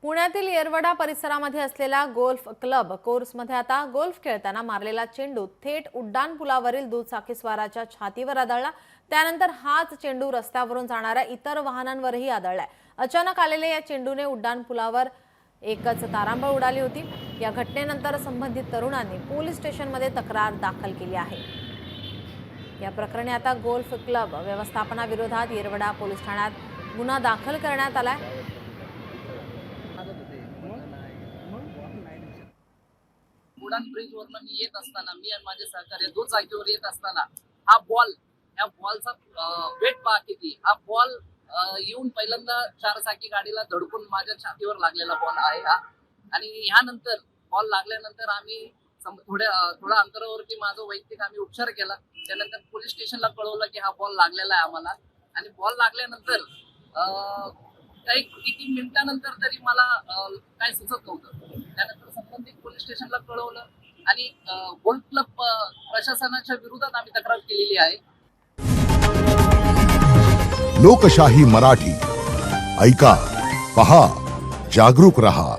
पुण्यातील येरवडा परिसरामध्ये असलेला गोल्फ क्लब कोर्समध्ये आता गोल्फ खेळताना मारलेला चेंडू थेट उड्डाणपुलावरील दुचाकीस्वाराच्या छातीवर आदळला। त्यानंतर हाच चेंडू रस्त्यावरून जाणाऱ्या इतर वाहनांवरही आदळलाय। अचानक आलेल्या या चेंडूने उड्डाणपुलावर एकच तारांबळ उडाली होती। या घटनेनंतर संबंधित तरुणांनी पोलीस स्टेशनमध्ये तक्रार दाखल केली आहे। या प्रकरणी आता गोल्फ क्लब व्यवस्थापनाविरोधात येरवडा पोलीस ठाण्यात गुन्हा दाखल करण्यात आलाय। उडान ब्रिजवरनं मी येत असताना मी आणि माझे सहकारी दुचाकीवर येत असताना हा बॉल, या बॉलचा वेट पहा किती, हा बॉल येऊन पहिल्यांदा चारचाकी गाडीला धडकून माझ्या छातीवर लागलेला बॉल आहे हा। आणि ह्यानंतर बॉल लागल्यानंतर आम्ही थोड्या अंतरावरती माझा वैयक्तिक आम्ही उपचार केला। त्यानंतर पोलीस स्टेशनला कळवलं की हा बॉल लागलेला आहे आम्हाला। आणि बॉल लागल्यानंतर काही किती मिनिटानंतर तरी मला काय सुचत नव्हतं। त्यानंतर संबंधित पोलीस स्टेशनला कळवलं आणि गोल्फ क्लब प्रशासनाच्या विरोधात आम्ही तक्रार केलेली आहे। लोकशाही मराठी ऐका, पहा, जागरूक रहा।